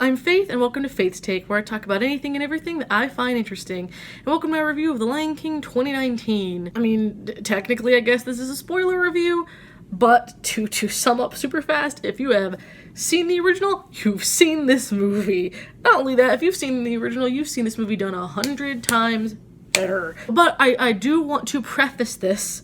I'm Faith, and welcome to Faith's Take, where I talk about anything and everything that I find interesting. And welcome to my review of The Lion King 2019. I mean, technically, I guess this is a spoiler review, but to sum up super fast, if you have seen the original, you've seen this movie. Not only that, if you've seen the original, you've seen this movie done 100 times better. But I do want to preface this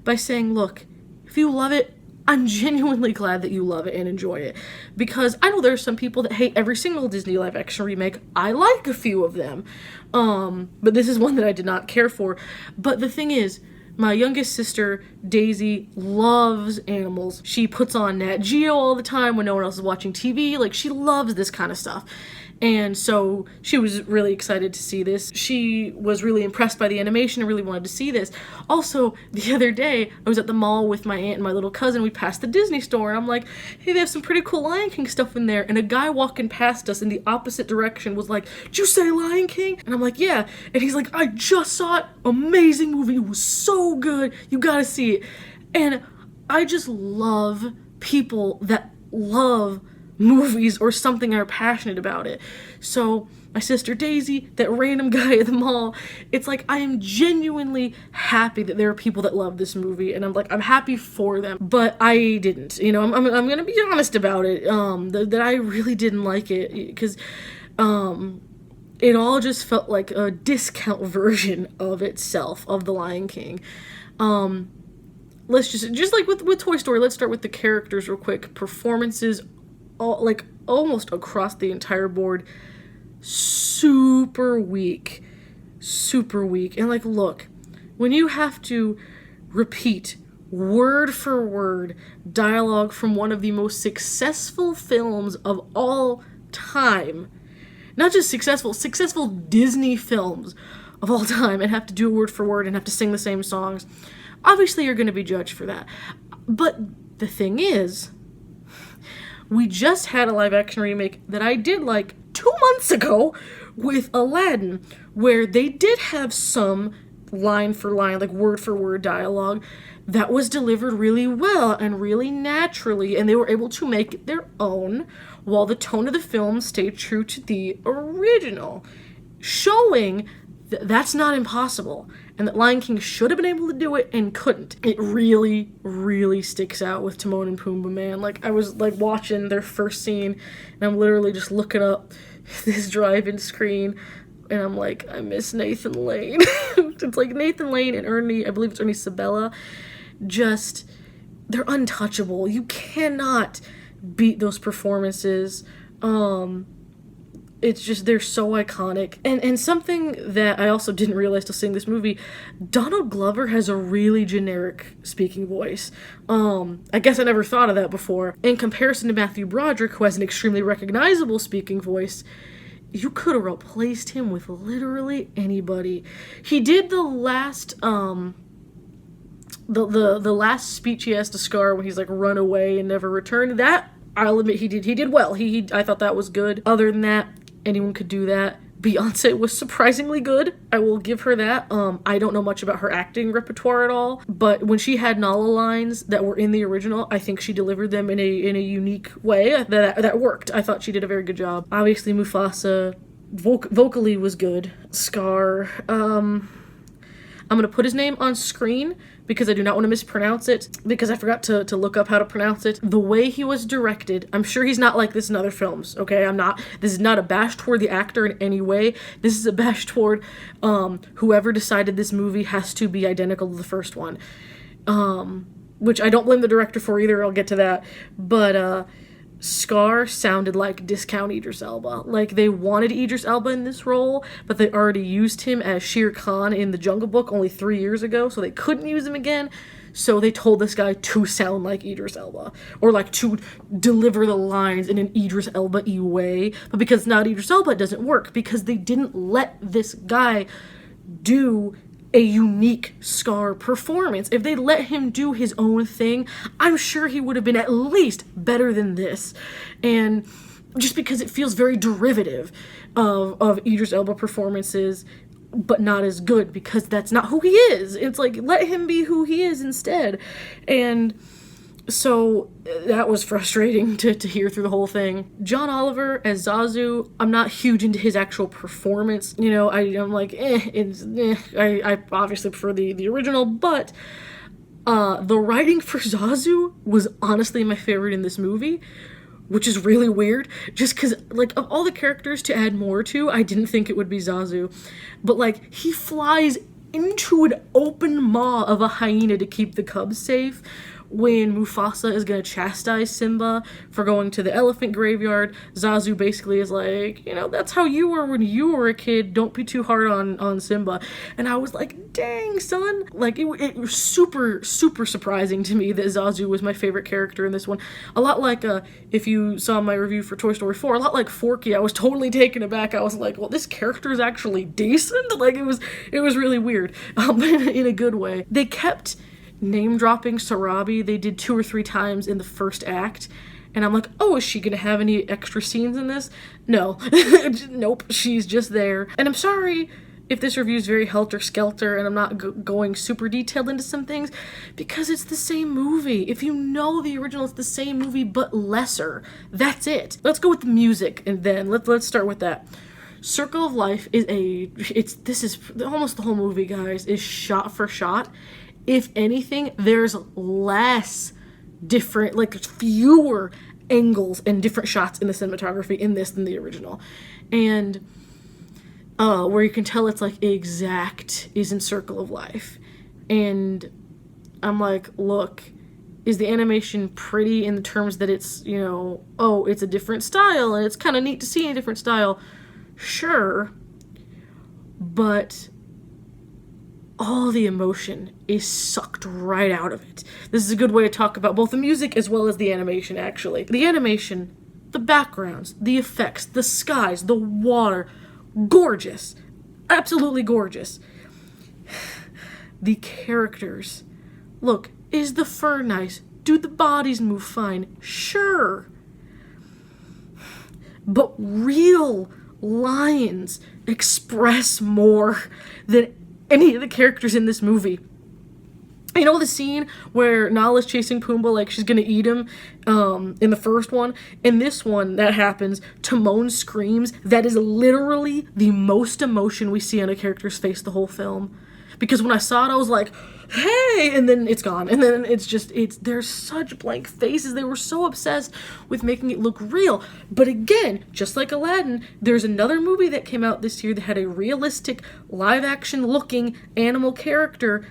by saying, look, if you love it, I'm genuinely glad that you love it and enjoy it, because I know there's some people that hate every single Disney live action remake. I like a few of them, but this is one that I did not care for. But the thing is, my youngest sister, Daisy, loves animals. She puts on Nat Geo all the time when no one else is watching TV. Like, she loves this kind of stuff. And so she was really excited to see this. She was really impressed by the animation and really wanted to see this. Also, the other day, I was at the mall with my aunt and my little cousin. We passed the Disney store, and I'm like, hey, they have some pretty cool Lion King stuff in there. And a guy walking past us in the opposite direction was like, did you say Lion King? And I'm like, yeah. And he's like, I just saw it. Amazing movie. It was so good. You gotta see it. And I just love people that love movies or something and are passionate about it. So my sister Daisy, that random guy at the mall, it's like I am genuinely happy that there are people that love this movie, and I'm happy for them. But I didn't, I'm gonna be honest about it, that I really didn't like it, because it all just felt like a discount version of itself, of The Lion King. Let's just like with Toy Story, let's start with the characters real quick. Performances, almost across the entire board, super weak. And look, when you have to repeat word for word dialogue from one of the most successful films of all time, not just successful Disney films of all time, and have to do it word for word and have to sing the same songs, obviously you're going to be judged for that. But the thing is, we just had a live-action remake that I did like 2 months ago with Aladdin, where they did have some line-for-line, like word-for-word dialogue that was delivered really well and really naturally, and they were able to make it their own while the tone of the film stayed true to the original, showing that that's not impossible, and that Lion King should have been able to do it and couldn't. It really, really sticks out with Timon and Pumbaa, man. Like, I was watching their first scene, and I'm literally just looking up this drive-in screen, and I'm like, I miss Nathan Lane. It's like Nathan Lane and Ernie, I believe it's Ernie Sabella, they're untouchable. You cannot beat those performances. It's just, they're so iconic. And something that I also didn't realize till seeing this movie, Donald Glover has a really generic speaking voice. I guess I never thought of that before. In comparison to Matthew Broderick, who has an extremely recognizable speaking voice, you could have replaced him with literally anybody. He did the last, the last speech he has to Scar when he's like, run away and never return. That, I'll admit, he did well. I thought that was good. Other than that, anyone could do that. Beyonce was surprisingly good. I will give her that. I don't know much about her acting repertoire at all, but when she had Nala lines that were in the original, I think she delivered them in a unique way that worked. I thought she did a very good job. Obviously, Mufasa vocally was good. Scar, I'm gonna put his name on screen because I do not want to mispronounce it, because I forgot to look up how to pronounce it. The way he was directed, I'm sure he's not like this in other films, okay? This is not a bash toward the actor in any way. This is a bash toward whoever decided this movie has to be identical to the first one. Which I don't blame the director for either, I'll get to that. But Scar sounded like discount Idris Elba. Like, they wanted Idris Elba in this role, but they already used him as Shere Khan in The Jungle Book only 3 years ago, so they couldn't use him again. So they told this guy to sound like Idris Elba, or like to deliver the lines in an Idris Elba-y way. But because it's not Idris Elba, it doesn't work, because they didn't let this guy do a unique Scar performance. If they let him do his own thing, I'm sure he would have been at least better than this. And just because it feels very derivative of Idris Elba performances, but not as good, because that's not who he is. It's like, let him be who he is instead. And So that was frustrating to hear through the whole thing. John Oliver as Zazu, I'm not huge into his actual performance. You know, I'm like, I obviously prefer the original, but the writing for Zazu was honestly my favorite in this movie, which is really weird, just because, like, of all the characters to add more to, I didn't think it would be Zazu. But, like, he flies into an open maw of a hyena to keep the cubs safe. When Mufasa is gonna chastise Simba for going to the elephant graveyard, Zazu basically is like, you know, that's how you were when you were a kid, don't be too hard on Simba. And I was like, dang, son. Like, it was super, super surprising to me that Zazu was my favorite character in this one. A lot like, if you saw my review for Toy Story 4, a lot like Forky, I was totally taken aback. I was like, well, this character is actually decent? Like, it was really weird, in a good way. They kept name dropping Sarabi. They did 2 or 3 times in the first act, and I'm like, oh, is she gonna have any extra scenes in this? No. Nope, she's just there. And I'm sorry if this review is very helter-skelter and I'm not going super detailed into some things, because it's the same movie. If you know the original, it's the same movie but lesser. That's it. Let's go with the music, and then let's start with that. Circle of Life is this is almost the whole movie, guys, is shot for shot. If anything, there's less different, like, fewer angles and different shots in the cinematography in this than the original. And where you can tell it's, like, exact is in Circle of Life. And I'm like, look, is the animation pretty in the terms that it's, you know, oh, it's a different style and it's kind of neat to see a different style? Sure. But all the emotion is sucked right out of it. This is a good way to talk about both the music as well as the animation, actually. The animation, the backgrounds, the effects, the skies, the water, gorgeous. Absolutely gorgeous. The characters. Look, is the fur nice? Do the bodies move fine? Sure. But real lions express more than any of the characters in this movie. You know the scene where Nala's chasing Pumbaa like she's gonna eat him in the first one? In this one, that happens. Timon screams. That is literally the most emotion we see on a character's face the whole film. Because when I saw it, I was like, hey, and then it's gone. And then there's such blank faces. They were so obsessed with making it look real. But again, just like Aladdin, there's another movie that came out this year that had a realistic, live-action looking animal character,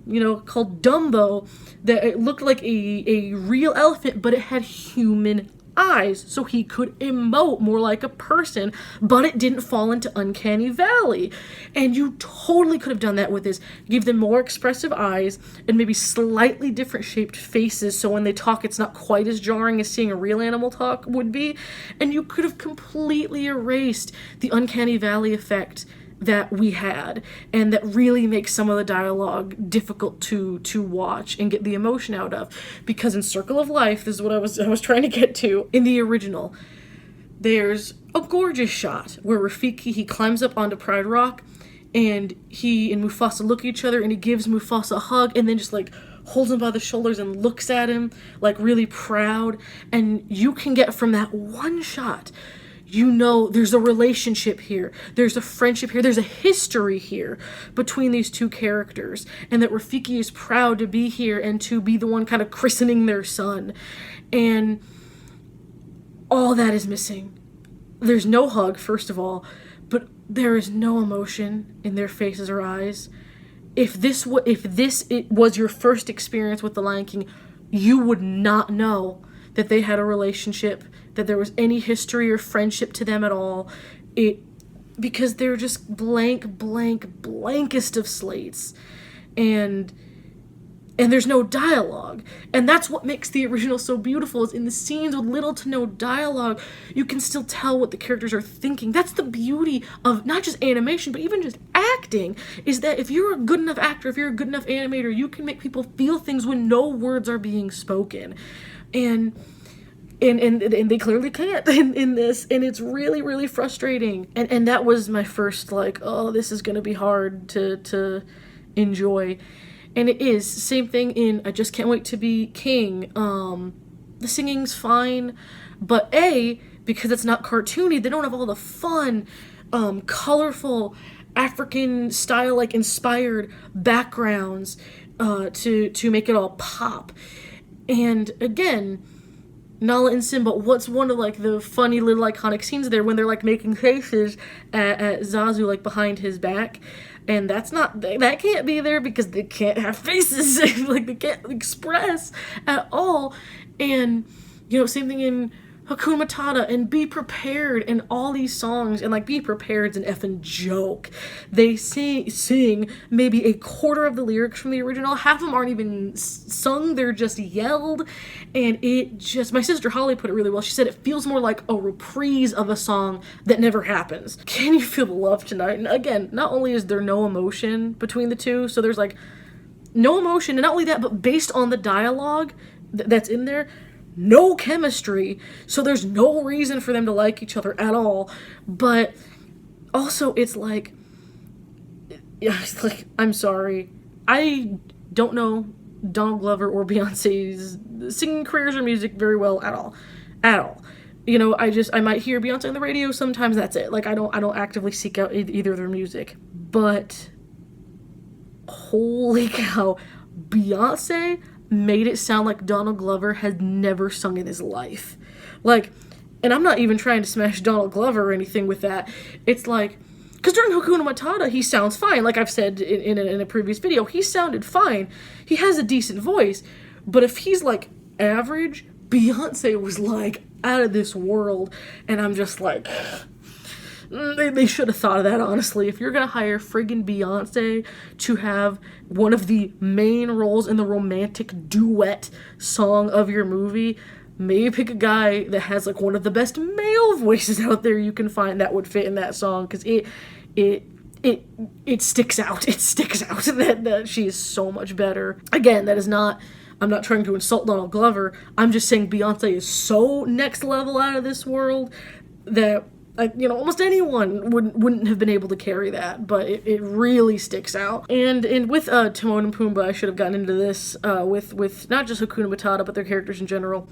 you know, called Dumbo, that it looked like a real elephant, but it had human eyes, so he could emote more like a person, but it didn't fall into Uncanny Valley. And you totally could have done that with this. Give them more expressive eyes and maybe slightly different shaped faces, so when they talk it's not quite as jarring as seeing a real animal talk would be. And you could have completely erased the Uncanny Valley effect that we had, and that really makes some of the dialogue difficult to watch and get the emotion out of. Because in Circle of Life, this is what I was trying to get to, in the original, there's a gorgeous shot where Rafiki, he climbs up onto Pride Rock, and he and Mufasa look at each other, and he gives Mufasa a hug, and then just like holds him by the shoulders and looks at him like really proud. And you can get from that one shot, you know, there's a relationship here, there's a friendship here, there's a history here between these two characters, and that Rafiki is proud to be here and to be the one kind of christening their son. And all that is missing. There's no hug, first of all, but there is no emotion in their faces or eyes. If this was your first experience with The Lion King, you would not know that they had a relationship, that there was any history or friendship to them at all. Because they're just blankest of slates. And there's no dialogue. And that's what makes the original so beautiful, is in the scenes with little to no dialogue, you can still tell what the characters are thinking. That's the beauty of not just animation, but even just acting, is that if you're a good enough actor, if you're a good enough animator, you can make people feel things when no words are being spoken. And they clearly can't in this, and it's really, really frustrating. And that was my first, like, oh, this is gonna be hard to enjoy. And it is. Same thing in I Just Can't Wait to Be King. The singing's fine, but because it's not cartoony, they don't have all the fun, colorful, African style, like, inspired backgrounds to make it all pop. And again, Nala and Simba, what's one of, like, the funny little iconic scenes there when they're, like, making faces at Zazu, like, behind his back? And that can't be there because they can't have faces. Like, they can't express at all. And, same thing in Hakuna Matata and Be Prepared and all these songs. And, like, Be Prepared's an effing joke. They sing maybe a quarter of the lyrics from the original. Half of them aren't even sung. They're just yelled. And my sister Holly put it really well. She said it feels more like a reprise of a song that never happens. Can You Feel the Love Tonight? And again, not only is there no emotion between the two, so there's, like, no emotion. And not only that, but based on the dialogue that's in there, no chemistry, so there's no reason for them to like each other at all. But also, it's like, I'm sorry, I don't know Donald Glover or Beyonce's singing careers or music very well at all. I might hear Beyonce on the radio sometimes, that's it. Like, I don't actively seek out either of their music. But holy cow, Beyonce made it sound like Donald Glover had never sung in his life. Like, and I'm not even trying to smash Donald Glover or anything with that. It's like, because during Hakuna Matata, he sounds fine. Like I've said in a previous video, he sounded fine. He has a decent voice. But if he's, like, average, Beyonce was, like, out of this world. And I'm just like, they should have thought of that, honestly. If you're gonna hire friggin' Beyonce to have one of the main roles in the romantic duet song of your movie, maybe pick a guy that has, like, one of the best male voices out there you can find that would fit in that song, because it sticks out. It sticks out that she is so much better. Again, I'm not trying to insult Donald Glover. I'm just saying Beyonce is so next level out of this world that almost anyone wouldn't have been able to carry that, but it really sticks out. And with Timon and Pumbaa, I should have gotten into this with not just Hakuna Matata, but their characters in general.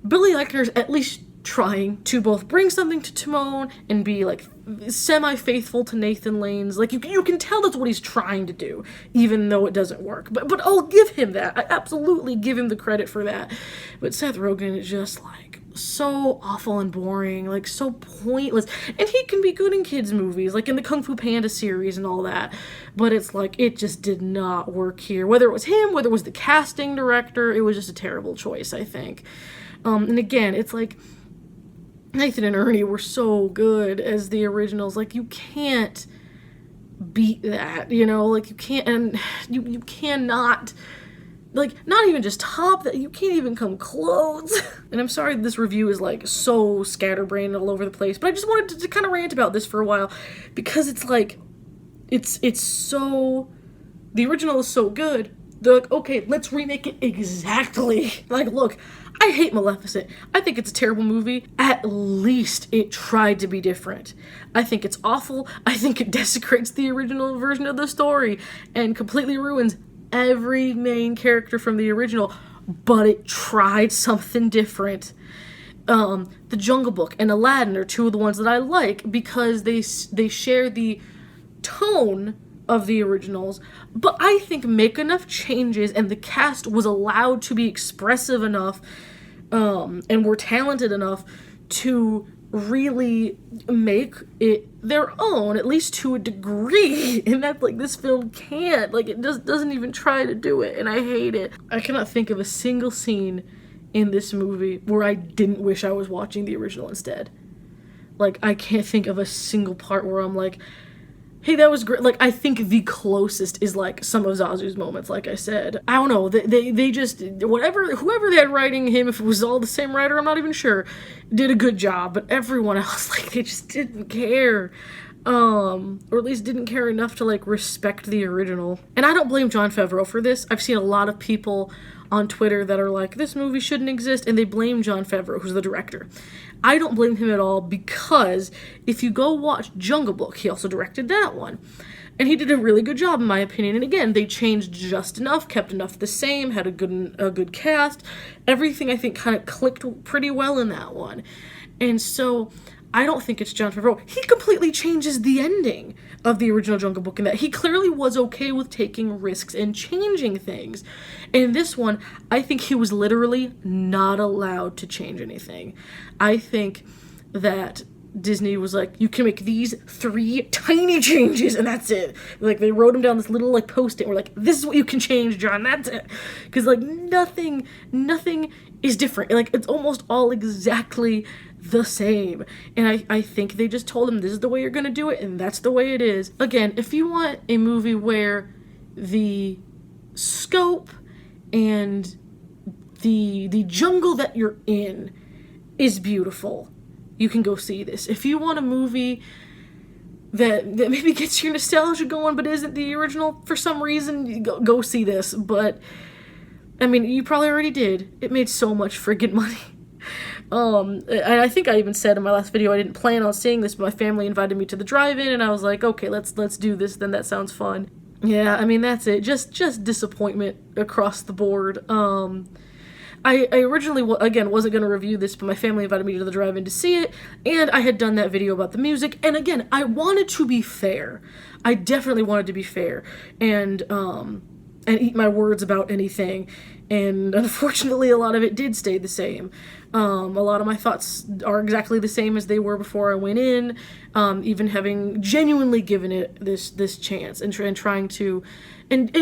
Billy Eichner's at least trying to both bring something to Timon and be, like, semi-faithful to Nathan Lane's. Like, you can tell that's what he's trying to do, even though it doesn't work. But I'll give him that. I absolutely give him the credit for that. But Seth Rogen is just, like, so awful and boring, like, so pointless. And he can be good in kids' movies, like in the Kung Fu Panda series and all that. But it's like, it just did not work here. Whether it was him, whether it was the casting director, it was just a terrible choice, I think. And again, it's like, Nathan and Ernie were so good as the originals. Like, you can't beat that, like, you can't, and you cannot, like, not even just top that, you can't even come close. And I'm sorry this review is, like, so scatterbrained all over the place, but I just wanted to kind of rant about this for a while, because it's like, it's so, the original is so good, they're like, okay, let's remake it exactly. Like, look, I hate Maleficent. I think it's a terrible movie. At least it tried to be different. I think it's awful. I think it desecrates the original version of the story and completely ruins every main character from the original, but it tried something different. The Jungle Book and Aladdin are two of the ones that I like because they share the tone of the originals, but I think make enough changes and the cast was allowed to be expressive enough and were talented enough to really make it their own, at least to a degree, and that's, like, this film can't, like, it doesn't even try to do it, and I hate it. I cannot think of a single scene in this movie where I didn't wish I was watching the original instead. Like, I can't think of a single part where I'm like, hey, that was great. Like, I think the closest is, like, some of Zazu's moments, like I said. I don't know, they just, whoever they had writing him, if it was all the same writer, I'm not even sure, did a good job, but everyone else, like, they just didn't care. Or at least didn't care enough to, like, respect the original. And I don't blame Jon Favreau for this. I've seen a lot of people on Twitter that are like, this movie shouldn't exist, and they blame Jon Favreau, who's the director. I don't blame him at all, because if you go watch Jungle Book, he also directed that one. And he did a really good job, in my opinion. And again, they changed just enough, kept enough the same, had a good cast. Everything, I think, kind of clicked pretty well in that one. And so I don't think it's Jon Favreau. He completely changes the ending of the original Jungle Book in that he clearly was okay with taking risks and changing things. In this one, I think he was literally not allowed to change anything. I think that Disney was like, you can make these 3 tiny changes and that's it. Like, they wrote him down this little, like, post-it. We're like, this is what you can change, Jon, that's it. Because, like, nothing is different. Like, it's almost all exactly the same. And I think they just told him, this is the way you're gonna do it, and that's the way it is. Again, if you want a movie where the scope and the jungle that you're in is beautiful, you can go see this. If you want a movie that maybe gets your nostalgia going but isn't the original for some reason, you go see this. But I mean, you probably already did. It made so much friggin' money. And I think I even said in my last video I didn't plan on seeing this, but my family invited me to the drive-in and I was like, okay, let's do this then, that sounds fun. Yeah, I mean, that's it. Just disappointment across the board. I originally, again, wasn't going to review this, but my family invited me to the drive-in to see it, and I had done that video about the music, and again, I wanted to be fair. I definitely wanted to be fair, and eat my words about anything, and unfortunately a lot of it did stay the same. A lot of my thoughts are exactly the same as they were before I went in, even having genuinely given it this chance and trying to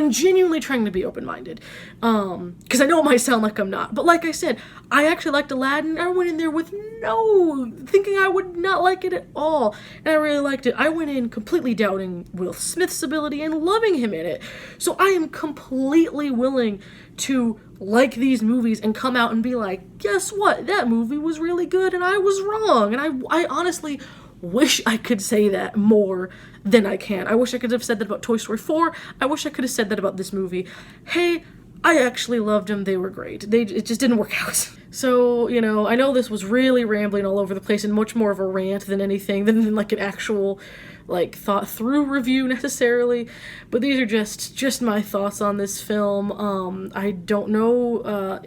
genuinely trying to be open-minded, because I know it might sound like I'm not, but like I said, I actually liked Aladdin. I went in there with thinking I would not like it at all, and I really liked it. I went in completely doubting Will Smith's ability and loving him in it, so I am completely willing to like these movies and come out and be like, guess what, that movie was really good and I was wrong. And I honestly wish I could say that more than I can. I wish I could have said that about Toy Story 4. I wish I could have said that about this movie. Hey, I actually loved them. They were great. It just didn't work out. So, you know, I know this was really rambling all over the place and much more of a rant than anything, than like an actual, like, thought through review necessarily, but these are just my thoughts on this film. I don't know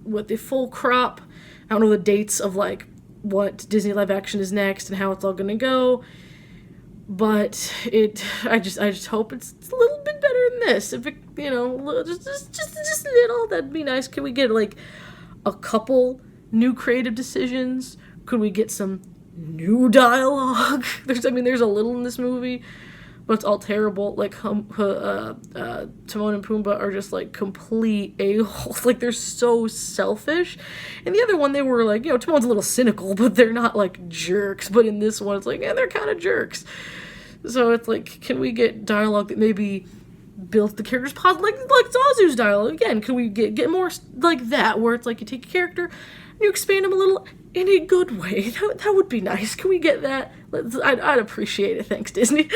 what the full crop, I don't know the dates of like what Disney live action is next and how it's all gonna go, but I just hope it's a little bit better than this. If it, you know, just a little, that'd be nice. Can we get like a couple new creative decisions? Could we get some new dialogue? There's a little in this movie, but it's all terrible. Like, Timon and Pumbaa are just like complete a-holes. Like, they're so selfish. And the other one, they were like, you know, Timon's a little cynical, but they're not like jerks. But in this one, it's like, yeah, they're kind of jerks. So it's like, can we get dialogue that maybe built the characters positive, like Zazu's dialogue? Again, can we get more like that, where it's like you take a character and you expand them a little in a good way? That would be nice. Can we get that? I'd appreciate it. Thanks, Disney.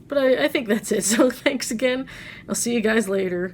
But I think that's it. So thanks again. I'll see you guys later.